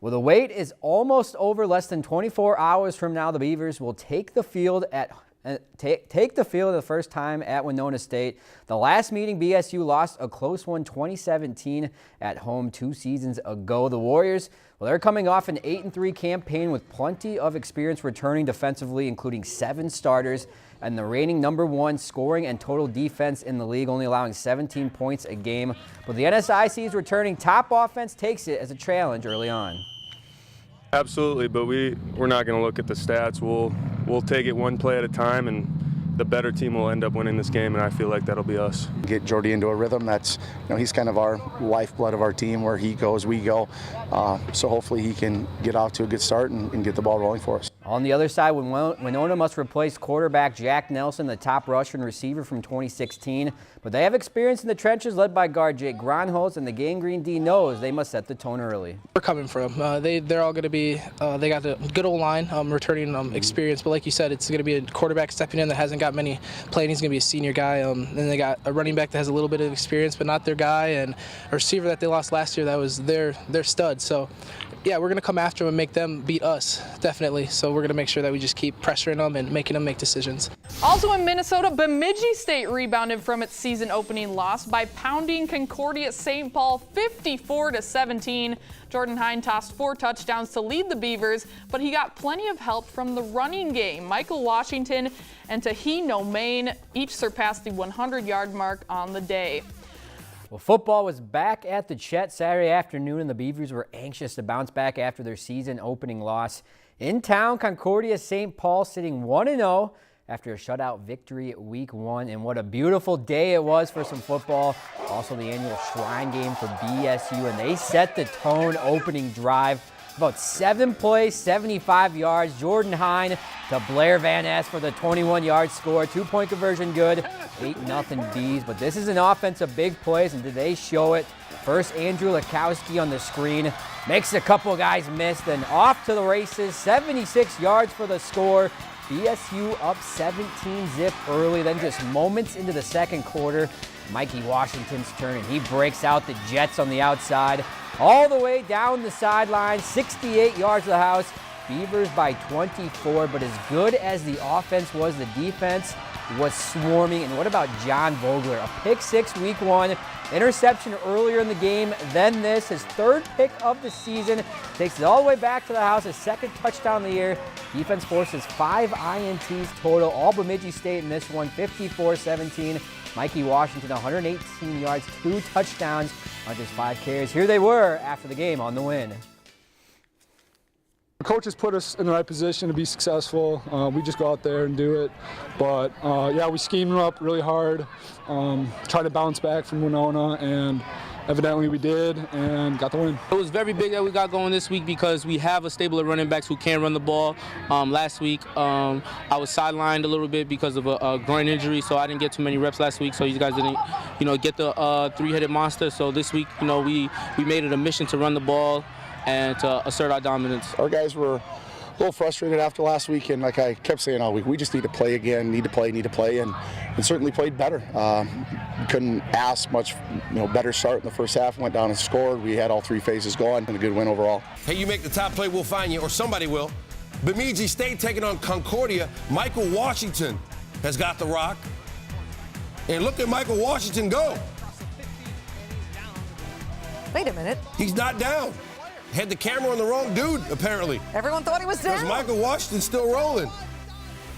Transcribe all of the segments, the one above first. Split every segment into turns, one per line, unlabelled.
Well, the wait is almost over. Less than 24 hours from now, the Beavers will take the field the first time at Winona State. The last meeting, BSU lost a close one, 2017 at home 2 seasons ago. The Warriors, well, they're coming off an 8-3 campaign with plenty of experience returning defensively, including 7 starters, and the reigning #1 scoring and total defense in the league, only allowing 17 points a game. But the NSIC's returning top offense takes it as a challenge early on.
Absolutely, but we're not going to look at the stats. We'll take it one play at a time, and the better team will end up winning this game, and I feel like that'll be us.
Get Jordy into a rhythm. That's, he's kind of our lifeblood of our team. Where he goes, we go. So hopefully he can get off to a good start and get the ball rolling for us.
On the other side, Winona must replace quarterback Jack Nelson, the top Russian receiver from 2016. But they have experience in the trenches led by guard Jake Gronholz, and the Gangrene D knows they must set the tone early.
We're coming from. They're all going to be, they got a good old line, returning experience. But like you said, it's going to be a quarterback stepping in that hasn't got many playing. He's going to be a senior guy. Then they got a running back that has a little bit of experience, but not their guy, and a receiver that they lost last year that was their stud. So yeah, we're going to come after them and make them beat us, definitely. So we're going to make sure that we just keep pressuring them and making them make decisions.
Also in Minnesota, Bemidji State rebounded from its season opening loss by pounding Concordia St. Paul 54-17. Jordan Hine tossed 4 touchdowns to lead the Beavers, but he got plenty of help from the running game. Michael Washington and Tahi Nomain each surpassed the 100-yard mark on the day.
Well, football was back at the Chet Saturday afternoon, and the Beavers were anxious to bounce back after their season-opening loss. In town, Concordia St. Paul sitting 1-0 after a shutout victory week 1, and what a beautiful day it was for some football. Also the annual Shrine game for BSU, and they set the tone opening drive. About 7 plays, 75 yards. Jordan Hine to Blair Van Ness for the 21-yard score. 2-point conversion good, 8-0 Bees. But this is an offense of big plays, and did they show it? First, Andrew Lakowski on the screen. Makes a couple guys miss, then off to the races. 76 yards for the score. BSU up 17-zip early, then just moments into the second quarter. Mikey Washington's turn, and he breaks out the Jets on the outside. All the way down the sideline, 68 yards to the house. Beavers by 24, but as good as the offense was, the defense was swarming. And what about John Vogler? A pick 6 week 1, interception earlier in the game, then this, his 3rd pick of the season. Takes it all the way back to the house, his 2nd touchdown of the year. Defense forces 5 INTs total, all Bemidji State in this one, 54-17. Mikey Washington, 118 yards, 2 touchdowns on just 5 carries. Here they were after the game on the win.
The coaches put us in the right position to be successful. We just go out there and do it. But yeah, we schemed them up really hard, tried to bounce back from Winona, and evidently we did, and got the win.
It was very big that we got going this week because we have a stable of running backs who can run the ball. Last week, I was sidelined a little bit because of a groin injury, so I didn't get too many reps last week. So you guys didn't, get the three-headed monster. So this week, we made it a mission to run the ball and to assert our dominance.
Our guys were a little frustrated after last week, and like I kept saying all week, we just need to play again, need to play, and certainly played better. Couldn't ask much, better start in the first half. Went down and scored. We had all 3 phases going, and a good win overall.
Hey, you make the top play, we'll find you, or somebody will. Bemidji State taking on Concordia. Michael Washington has got the rock. And look at Michael Washington go.
Wait a minute.
He's not down. Had the camera on the wrong dude, apparently.
Everyone thought he was down.
Because Michael Washington's still rolling.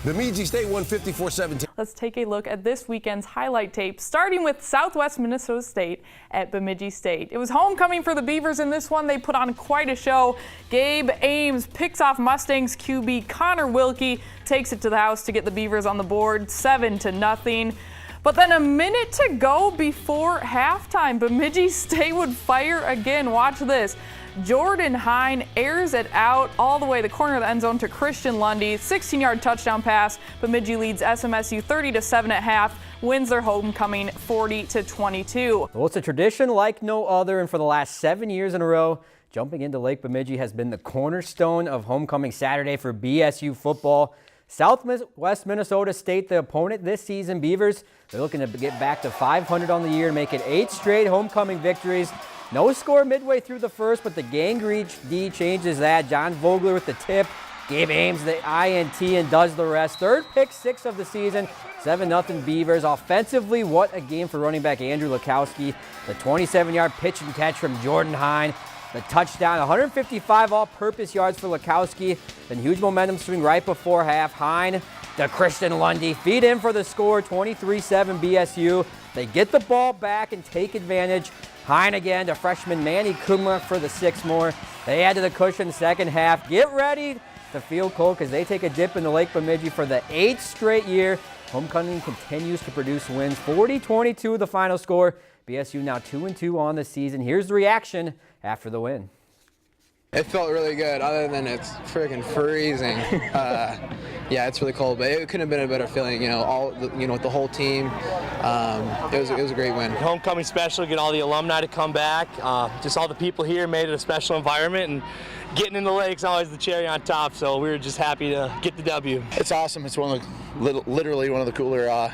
Bemidji State won 54-17.
Let's take a look at this weekend's highlight tape, starting with Southwest Minnesota State at Bemidji State. It was homecoming for the Beavers in this one. They put on quite a show. Gabe Ames picks off Mustangs QB Connor Wilkie, takes it to the house to get the Beavers on the board, 7-0. But then a minute to go before halftime, Bemidji State would fire again. Watch this. Jordan Hine airs it out all the way the corner of the end zone to Christian Lundy. 16-yard touchdown pass. Bemidji leads SMSU 30-7 at half. Wins their homecoming 40-22.
Well, it's a tradition like no other, and for the last 7 years in a row, jumping into Lake Bemidji has been the cornerstone of homecoming Saturday for BSU football. Southwest Minnesota State, the opponent this season, Beavers, they're looking to get back to 500 on the year and make it 8 straight homecoming victories. No score midway through the first, but the Gangrene D changes that. John Vogler with the tip. Gabe Ames the INT and does the rest. Third pick six of the season. 7-0 Beavers. Offensively, what a game for running back Andrew Lukowski. The 27-yard pitch and catch from Jordan Hine. The touchdown, 155 all-purpose yards for Lukowski. Then huge momentum swing right before half. Hine to Christian Lundy. Feed in for the score, 23-7 BSU. They get the ball back and take advantage. Hine again to freshman Manny Kumla for the 6 more. They add to the cushion second half. Get ready to field goal because they take a dip into Lake Bemidji for the 8th straight year. Homecoming continues to produce wins. 40-22 the final score. BSU now 2-2 on the season. Here's the reaction after the win.
It felt really good, other than it's freaking freezing. Yeah, it's really cold, but it couldn't have been a better feeling. With the whole team. It was a great win.
Homecoming special, get all the alumni to come back. Just all the people here made it a special environment, and getting in the lake's always the cherry on top. So we were just happy to get the W.
It's awesome. It's literally one of the cooler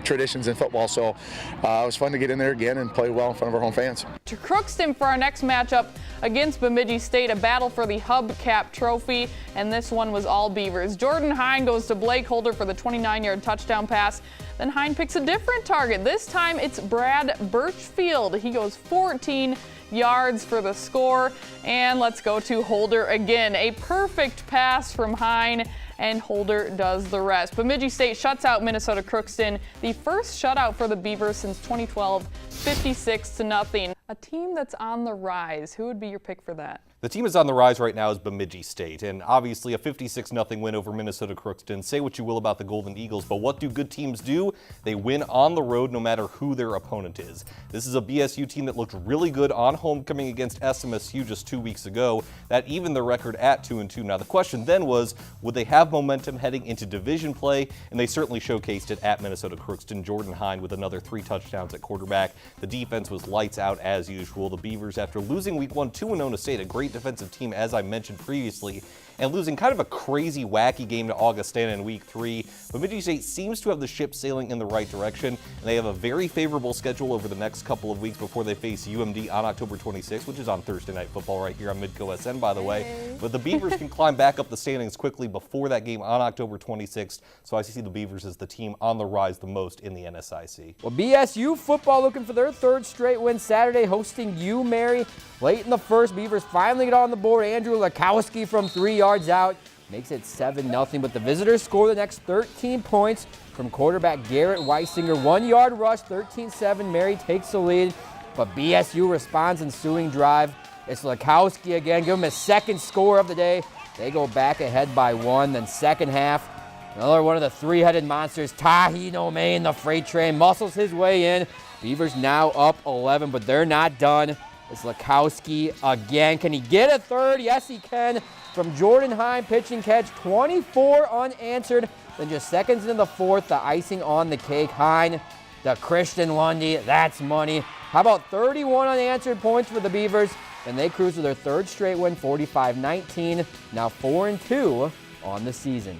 traditions in football. So it was fun to get in there again and play well in front of our home fans.
To Crookston for our next matchup against Bemidji State, a battle for the Hubcap Trophy, and this one was all Beavers. Jordan Hine goes to Blake Holder for the 29-yard touchdown pass. Then Hine picks a different target. This time it's Brad Birchfield. He goes 14 yards for the score. And let's go to Holder again. A perfect pass from Hine, and Holder does the rest. Bemidji State shuts out Minnesota Crookston, the first shutout for the Beavers since 2012, 56-0. A team that's on the rise. Who would be your pick for that?
The team is on the rise right now is Bemidji State, and obviously a 56-0 win over Minnesota Crookston. Say what you will about the Golden Eagles, but what do good teams do? They win on the road no matter who their opponent is. This is a BSU team that looked really good on homecoming against SMSU just 2 weeks ago. That evened the record at 2-2. Now the question then was, would they have momentum heading into division play? And they certainly showcased it at Minnesota Crookston. Jordan Hine with another 3 touchdowns at quarterback. The defense was lights out as usual. The Beavers, after losing week 1 to Winona State, a great defensive team, as I mentioned previously, and losing kind of a crazy, wacky game to Augustana in week 3. Bemidji State seems to have the ship sailing in the right direction, and they have a very favorable schedule over the next couple of weeks before they face UMD on October 26th, which is on Thursday Night Football right here on Midco SN, by the way. But the Beavers can climb back up the standings quickly before that game on October 26th, so I see the Beavers as the team on the rise the most in the NSIC.
Well, BSU football looking for their 3rd straight win Saturday, hosting UMary. Late in the first, Beavers finally get on the board. Andrew Lukowski from 3 yards out makes it 7-0, but the visitors score the next 13 points from quarterback Garrett Weisinger. 1-yard rush, 13-7. Mary takes the lead, but BSU responds ensuing drive. It's Lukowski again. Give him his 2nd score of the day. They go back ahead by 1. Then second half, another one of the 3-headed monsters, Tahino Main, the freight train, muscles his way in. Beavers now up 11, but they're not done. It's Lukowski again. Can he get a 3rd? Yes, he can. From Jordan Hine, pitch and catch, 24 unanswered. Then just seconds into the 4th, the icing on the cake. Hine to Christian Lundy. That's money. How about 31 unanswered points for the Beavers? And they cruise to their 3rd straight win, 45-19. Now 4-2 on the season.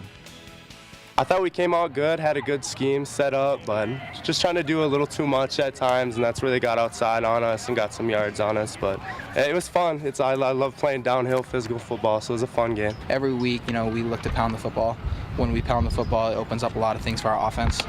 I thought we came out good, had a good scheme set up, but just trying to do a little too much at times, and that's where they got outside on us and got some yards on us. But it was fun. I love playing downhill physical football, so it was a fun game.
Every week, we look to pound the football. When we pound the football, it opens up a lot of things for our offense,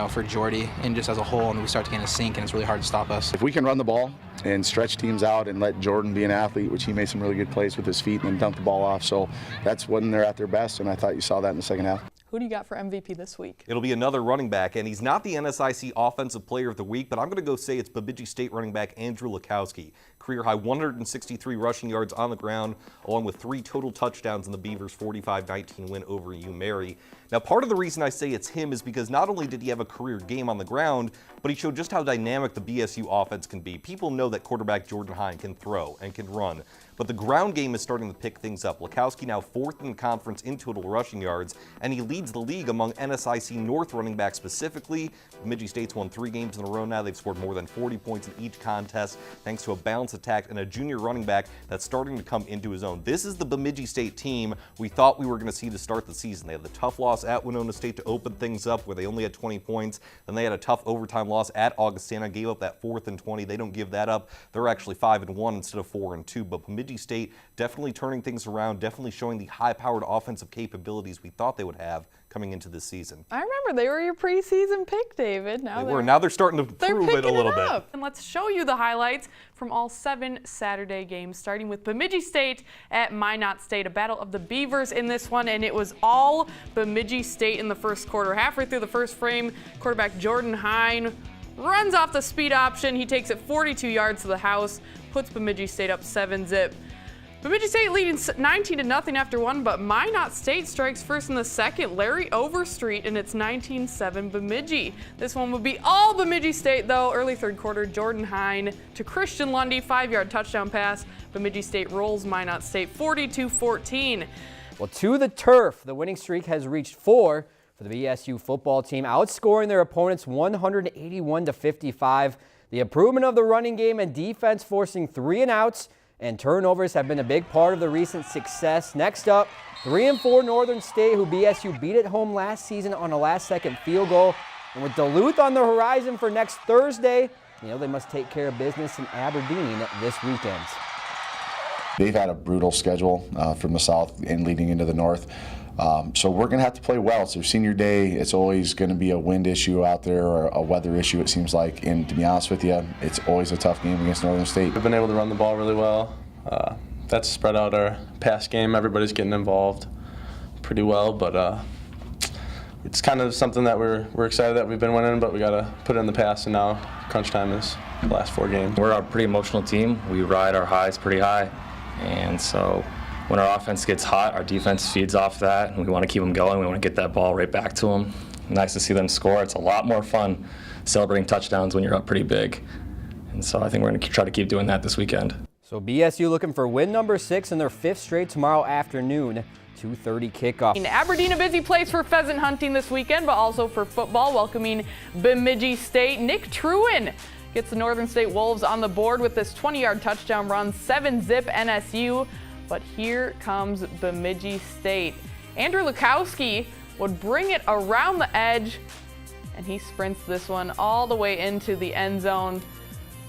for Jordy and just as a whole, and we start to get in a sync, and it's really hard to stop us.
If we can run the ball and stretch teams out and let Jordan be an athlete, which he made some really good plays with his feet and then dump the ball off. So that's when they're at their best, and I thought you saw that in the second half.
Who do you got for MVP this week?
It'll be another running back, and he's not the NSIC Offensive Player of the Week, but I'm going to go say it's Bemidji State running back Andrew Lukowski. Career-high 163 rushing yards on the ground, along with 3 total touchdowns in the Beavers' 45-19 win over UMary. Now, part of the reason I say it's him is because not only did he have a career game on the ground, but he showed just how dynamic the BSU offense can be. People know that quarterback Jordan Hine can throw and can run, but the ground game is starting to pick things up. Lukowski now 4th in the conference in total rushing yards, and he leads the league among NSIC North running backs specifically. Bemidji State's won 3 games in a row now. They've scored more than 40 points in each contest thanks to a balanced attack and a junior running back that's starting to come into his own. This is the Bemidji State team we thought we were going to see to start the season. They had the tough loss at Winona State to open things up where they only had 20 points. Then they had a tough overtime loss at Augustana, gave up that 4th and 20. They don't give that up. They're actually 5-1 instead of 4-2. But Bemidji State definitely turning things around, definitely showing the high-powered offensive capabilities we thought they would have coming into this season.
I remember they were your preseason pick, David.
Now they're starting to prove it a little bit.
And let's show you the highlights from all 7 Saturday games, starting with Bemidji State at Minot State, a battle of the Beavers in this one, and it was all Bemidji State in the first quarter. Halfway through the first frame, quarterback Jordan Hine runs off the speed option. He takes it 42 yards to the house, puts Bemidji State up 7-zip. Bemidji State leading 19-0 after 1, but Minot State strikes first in the second. Larry Overstreet, and it's 19-7 Bemidji. This one would be all Bemidji State, though. Early third quarter, Jordan Hine to Christian Lundy, 5-yard touchdown pass. Bemidji State rolls Minot State 42-14.
Well, to the turf, the winning streak has reached 4 for the BSU football team, outscoring their opponents 181-55. The improvement of the running game and defense, forcing 3-and-outs and turnovers, have been a big part of the recent success. Next up, 3-4 Northern State, who BSU beat at home last season on a last-second field goal. And with Duluth on the horizon for next Thursday, they must take care of business in Aberdeen this weekend.
They've had a brutal schedule from the south and leading into the north. So we're going to have to play well. It's their senior day. It's always going to be a wind issue out there or a weather issue, it seems like. And to be honest with you, it's always a tough game against Northern State.
We've been able to run the ball really well. That's spread out our pass game. Everybody's getting involved pretty well, but it's kind of something that we're excited that we've been winning, but we got to put it in the past, and now crunch time is the last 4 games.
We're a pretty emotional team. We ride our highs pretty high, and so when our offense gets hot, our defense feeds off that, and we want to keep them going. We want to get that ball right back to them. Nice to see them score. It's a lot more fun celebrating touchdowns when you're up pretty big. And so I think we're going to try to keep doing that this weekend.
So BSU looking for win number 6 in their 5th straight tomorrow afternoon, 2:30 kickoff.
Aberdeen, a busy place for pheasant hunting this weekend, but also for football, welcoming Bemidji State. Nick Trewin gets the Northern State Wolves on the board with this 20-yard touchdown run, 7-zip NSU. But here comes Bemidji State. Andrew Lukowski would bring it around the edge, and he sprints this one all the way into the end zone,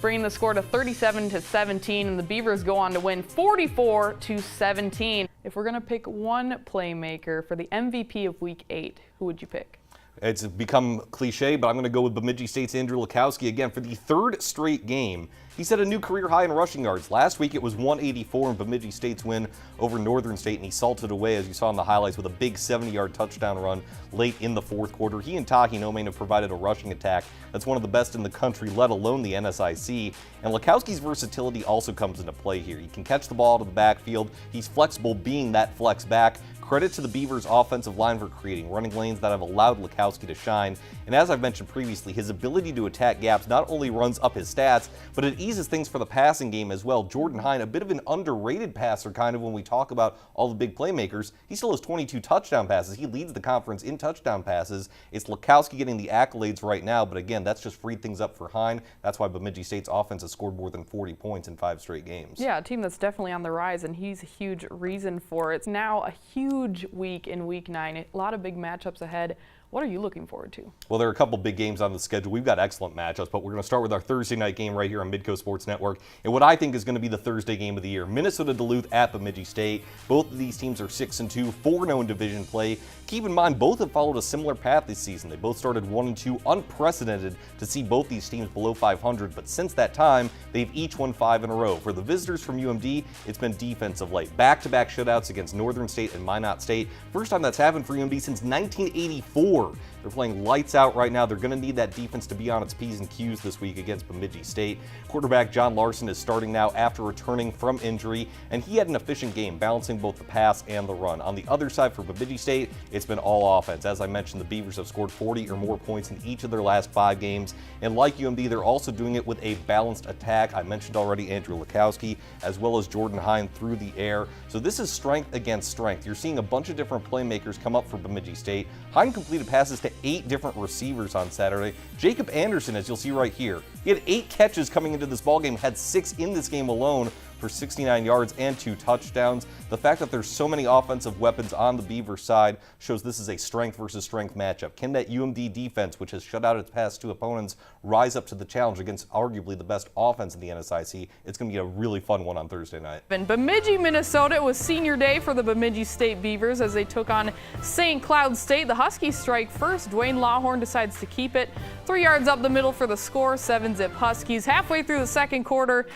bringing the score to 37-17, and the Beavers go on to win 44-17. If we're going to pick one playmaker for the MVP of Week 8, who would you pick?
It's become cliche, but I'm going to go with Bemidji State's Andrew Lukowski again for the 3rd straight game. He set a new career high in rushing yards. Last week it was 184 in Bemidji State's win over Northern State, and he salted away, as you saw in the highlights, with a big 70-yard touchdown run late in the 4th quarter. He and Tahi Nomain have provided a rushing attack that's one of the best in the country, let alone the NSIC. And Lukowski's versatility also comes into play here. He can catch the ball to the backfield. He's flexible, being that flex back. Credit to the Beavers' offensive line for creating running lanes that have allowed Lukowski to shine. And as I've mentioned previously, his ability to attack gaps not only runs up his stats, but it eases things for the passing game as well. Jordan Hine, a bit of an underrated passer kind of when we talk about all the big playmakers. He still has 22 touchdown passes. He leads the conference in touchdown passes. It's Lukowski getting the accolades right now, but again, that's just freed things up for Hine. That's why Bemidji State's offense has scored more than 40 points in 5 straight games.
Yeah, a team that's definitely on the rise, and he's a huge reason for it. It's now a huge week in Week 9. A lot of big matchups ahead. What are you looking forward to?
Well, there are a couple big games on the schedule. We've got excellent matchups, but we're going to start with our Thursday night game right here on Midco Sports Network, and what I think is going to be the Thursday game of the year. Minnesota Duluth at Bemidji State. Both of these teams are 6-2, 4-0 in division play. Keep in mind, both have followed a similar path this season. They both started 1-2, unprecedented to see both these teams below 500, but since that time, they've each won 5 in a row. For the visitors from UMD, it's been defense of late. Back-to-back shutouts against Northern State and Minot State. First time that's happened for UMD since 1984. score. They're playing lights out right now. They're going to need that defense to be on its P's and Q's this week against Bemidji State. Quarterback John Larson is starting now after returning from injury, and he had an efficient game, balancing both the pass and the run. On the other side for Bemidji State, it's been all offense. As I mentioned, the Beavers have scored 40 or more points in each of their last 5 games, and like UMD, they're also doing it with a balanced attack. I mentioned already Andrew Lukowski, as well as Jordan Hine through the air. So this is strength against strength. You're seeing a bunch of different playmakers come up for Bemidji State. Hine completed passes to 8 different receivers on Saturday. Jacob Anderson, as you'll see right here, he had 8 catches coming into this ballgame, had 6 in this game alone for 69 yards and 2 touchdowns. The fact that there's so many offensive weapons on the Beaver side shows this is a strength versus strength matchup. Can that UMD defense, which has shut out its past 2 opponents, rise up to the challenge against arguably the best offense in the NSIC? It's going to be a really fun one on Thursday night.
In Bemidji, Minnesota, it was senior day for the Bemidji State Beavers as they took on St. Cloud State. The Huskies strike first. Dwayne Lawhorn decides to keep it. 3 yards up the middle for the score, 7-zip Huskies. Halfway through the second quarter,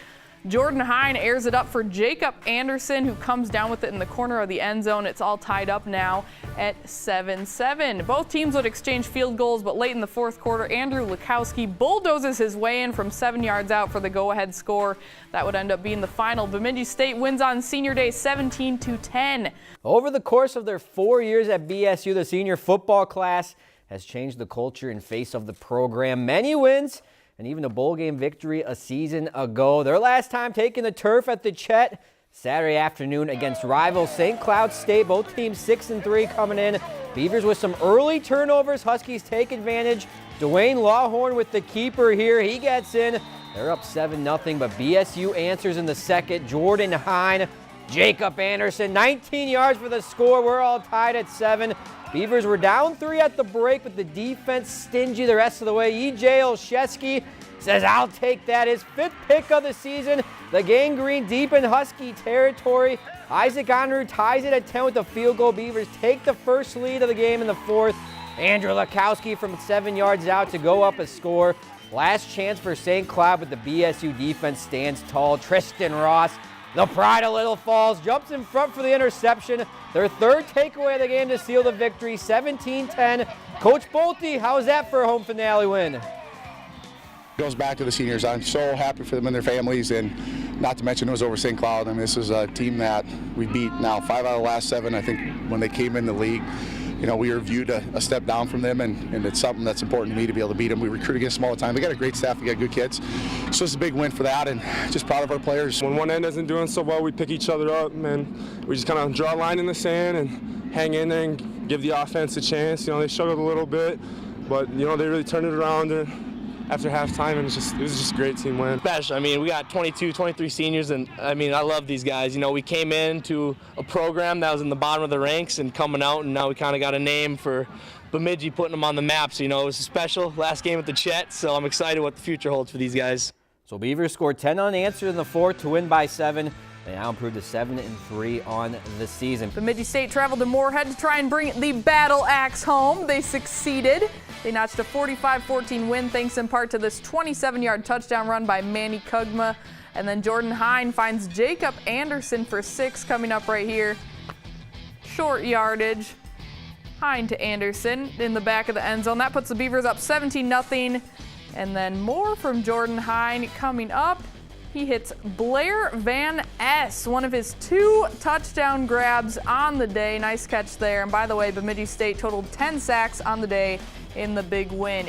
Jordan Hine airs it up for Jacob Anderson, who comes down with it in the corner of the end zone. It's all tied up now at 7-7. Both teams would exchange field goals, but late in the fourth quarter, Andrew Lukowski bulldozes his way in from 7 yards out for the go-ahead score. That would end up being the final. Bemidji State wins on senior day 17-10.
Over the course of their 4 years at BSU, the senior football class has changed the culture and face of the program. Many wins, and even a bowl game victory a season ago. Their last time taking the turf at the Chet Saturday afternoon against rival St. Cloud State. Both teams 6-3 coming in. Beavers with some early turnovers. Huskies take advantage. Dwayne Lawhorn with the keeper here. He gets in. They're up 7-0, but BSU answers in the second. Jordan Hine, Jacob Anderson, 19 yards for the score. We're all tied at 7. Beavers were down 3 at the break, but the defense stingy the rest of the way. E.J. Olszewski says, I'll take that. His 5th pick of the season. The gangrene deep in Husky territory. Isaac Onru ties it at 10 with the field goal. Beavers take the first lead of the game in the 4th. Andrew Lukowski from 7 yards out to go up a score. Last chance for St. Cloud, but the BSU defense stands tall. Tristan Ross, the pride of Little Falls, jumps in front for the interception. Their 3rd takeaway of the game to seal the victory, 17-10. Coach Bolte, how's that for a home finale win?
Goes back to the seniors. I'm so happy for them and their families, and not to mention it was over St. Cloud. I mean, this is a team that we beat now 5 out of the last 7. I think when they came in the league, you know, we were viewed a step down from them, and it's something that's important to me to be able to beat them. We recruit against them all the time. They got a great staff. They got good kids. So it's a big win for that, and just proud of our players.
When one end isn't doing so well, we pick each other up, and we just kind of draw a line in the sand and hang in there and give the offense a chance. You know, they struggled a little bit, but, you know, they really turned it around after halftime, and it was just a great team win.
Special. I mean, we got 22, 23 seniors, and I mean, I love these guys. You know, we came into a program that was in the bottom of the ranks and coming out, and now we kind of got a name for Bemidji, putting them on the map. So, you know, it was a special last game at the Chet, so I'm excited what the future holds for these guys.
So Beavers scored 10 unanswered in the 4th to win by 7. They now improved to 7-3 on the season.
Bemidji State traveled to Moorhead to try and bring the battle axe home. They succeeded. They notched a 45-14 win thanks in part to this 27-yard touchdown run by Manny Kugma. And then Jordan Hine finds Jacob Anderson for 6 coming up right here. Short yardage. Hine to Anderson in the back of the end zone. That puts the Beavers up 17-0. And then more from Jordan Hine coming up. He hits Blair Van S, one of his 2 touchdown grabs on the day. Nice catch there. And by the way, Bemidji State totaled 10 sacks on the day in the big win.